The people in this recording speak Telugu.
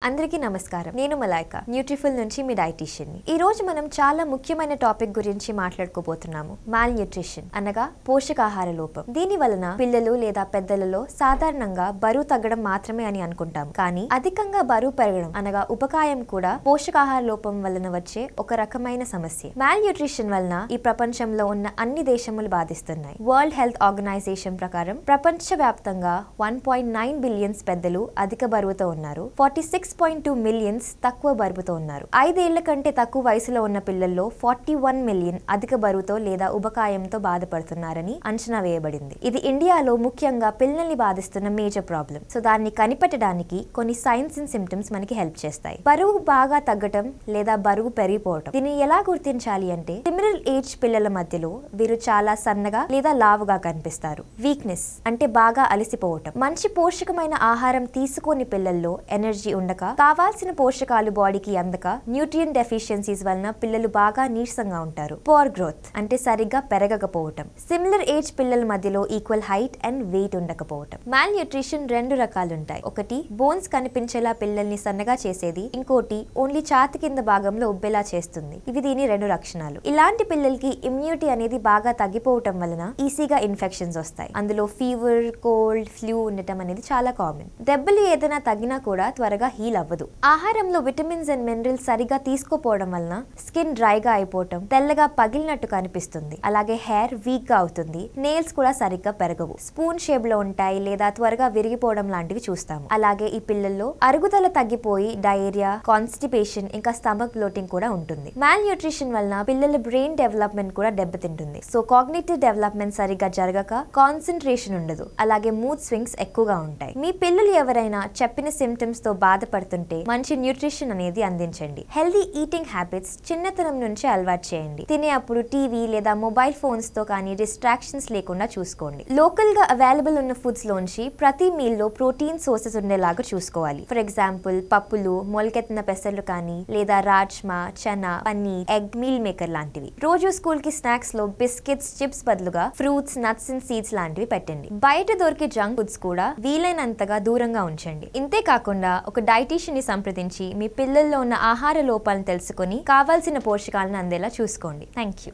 అందరికీ నమస్కారం. నేను మలైకా, న్యూట్రిఫుల్ నుంచి మీ డైటీషియన్ ని. ఈ రోజు మనం చాలా ముఖ్యమైన టాపిక్ గురించి మాట్లాడుకోబోతున్నాము. మాల్ న్యూట్రిషన్ అనగా పోషకాహార లోపం. దీని వలన పిల్లలు లేదా పెద్దలలో సాధారణంగా బరువు తగ్గడం మాత్రమే అని అనుకుంటాం. కానీ అధికంగా బరువు పెరగడం అనగా ఉపకాయం కూడా పోషకాహార లోపం వలన వచ్చే ఒక రకమైన సమస్య. మాల్ న్యూట్రిషన్ వలన ఈ ప్రపంచంలో ఉన్న అన్ని దేశములు బాధిస్తున్నాయి. వరల్డ్ హెల్త్ ఆర్గనైజేషన్ ప్రకారం ప్రపంచవ్యాప్తంగా 1.9 బిలియన్స్ పెద్దలు అధిక బరువుతో ఉన్నారు. 46.2 మిలియన్స్ తక్కువ బరువుతో ఉన్నారు. 5 ఏళ్ల కంటే తక్కువ వయసులో ఉన్న పిల్లల్లో 41 మిలియన్ అధిక బరువుతో లేదా ఉబకాయంతో బాధపడుతున్నారని అంచనా వేయబడింది. ఇది ఇండియాలో ముఖ్యంగా పిల్లల్ని బాధిస్తున్న మేజర్ ప్రాబ్లం. సో దాన్ని కనిపెట్టడానికి కొన్ని సైన్స్ అండ్ సిమ్టమ్స్ మనకి హెల్ప్ చేస్తాయి. బరువు బాగా తగ్గటం లేదా బరువు పెరిగిపోవటం. దీన్ని ఎలా గుర్తించాలి అంటే సిమిలర్ ఏజ్ పిల్లల మధ్యలో వీరు చాలా సన్నగా లేదా లావుగా కనిపిస్తారు. వీక్నెస్ అంటే బాగా అలసిపోవటం. మంచి పోషకమైన ఆహారం తీసుకోని పిల్లల్లో ఎనర్జీ ఉండక, కావాల్సిన పోషకాలు బాడీకి అందక, న్యూట్రియన్ డెఫిషియన్సీస్ వలన పిల్లలు బాగా నీరసంగా ఉంటారు. పోర్ గ్రోత్ అంటే సరిగ్గా పెరగకపోవటం. సిమిలర్ ఏజ్ పిల్లల మధ్యలో ఈక్వల్ హైట్ అండ్ వెయిట్ ఉండకపోవటం. మాల్ న్యూట్రిషన్ 2 రకాలు ఉంటాయి. ఒకటి బోన్స్ కనిపించేలా పిల్లల్ని సన్నగా చేసేది, ఇంకోటి ఓన్లీ ఛాతి కింద భాగంలో ఉబ్బేలా చేస్తుంది. ఇవి దీని 2 లక్షణాలు. ఇలాంటి పిల్లలకి ఇమ్యూనిటీ అనేది బాగా తగ్గిపోవటం వలన ఈజీగా ఇన్ఫెక్షన్స్ వస్తాయి. అందులో ఫీవర్, కోల్డ్, ఫ్లూ ఉండటం అనేది చాలా కామన్. దెబ్బలు ఏదైనా తగ్గినా కూడా త్వరగా హీల్ అవ్వదు. ఆహారంలో విటమిన్స్ అండ్ మినరల్స్ సరిగా తీసుకోపోవడం వలన స్కిన్ డ్రైగా అయిపోవటం, తెల్లగా పగిలినట్టు కనిపిస్తుంది. అలాగే హెయిర్ వీక్ గా అవుతుంది. నెయిల్స్ కూడా సరిగ్గా పెరగవు, స్పూన్ షేప్ లో ఉంటాయి లేదా త్వరగా విరిగిపోవడం లాంటివి చూస్తాము. అలాగే ఈ పిల్లల్లో అరుగుదల తగ్గిపోయి డయేరియా, కాన్స్టిపేషన్ ఇంకా స్టమక్ బ్లోటింగ్ కూడా ఉంటుంది. మాల్ న్యూట్రిషన్ వలన పిల్లల బ్రెయిన్ డెవలప్మెంట్ కూడా దెబ్బతింటుంది. సో కాగ్నిటివ్ డెవలప్మెంట్ సరిగ్గా జరగక కాన్సన్ట్రేషన్ ఉండదు. అలాగే మూడ్ స్వింగ్స్ ఎక్కువగా ఉంటాయి. మీ పిల్లలు ఎవరైనా చెప్పిన సిమ్టమ్స్ తో బాధపడుతుంటే మంచి న్యూట్రిషన్ అనేది అందించండి. హెల్దీ ఈటింగ్ హ్యాబిట్స్ చిన్నతనం నుంచి అలవాటు చేయండి. తినే అప్పుడు టీవీ లేదా మొబైల్ ఫోన్స్ తో కానీ డిస్ట్రాక్షన్స్ లేకుండా చూసుకోండి. లోకల్ గా అవైలబుల్ ఉన్న ఫుడ్స్ లోంచి ప్రతి మీల్ లో ప్రోటీన్ సోర్సెస్ ఉండేలాగా చూసుకోవాలి. ఫర్ ఎగ్జాంపుల్ పప్పులు, మొలకెత్తిన పెసర్లు కానీ లేదా rajma, chana, paneer, egg, meal maker లాంటివి. రోజు స్కూల్ కి స్నాక్స్ లో బిస్కెట్స్, చిప్స్ బదులుగా ఫ్రూట్స్, నట్స్ అండ్ సీడ్స్ లాంటివి పెట్టండి. బయట దొరికే జంక్ ఫుడ్స్ కూడా వీలైనంతగా దూరంగా ఉంచండి. ఇంతే కాకుండా ఒక డైటీషియన్ ని సంప్రదించి మీ పిల్లల్లో ఉన్న ఆహార లోపాలను తెలుసుకొని కావాల్సిన పోషకాలను అందేలా చూసుకోండి. Thank you.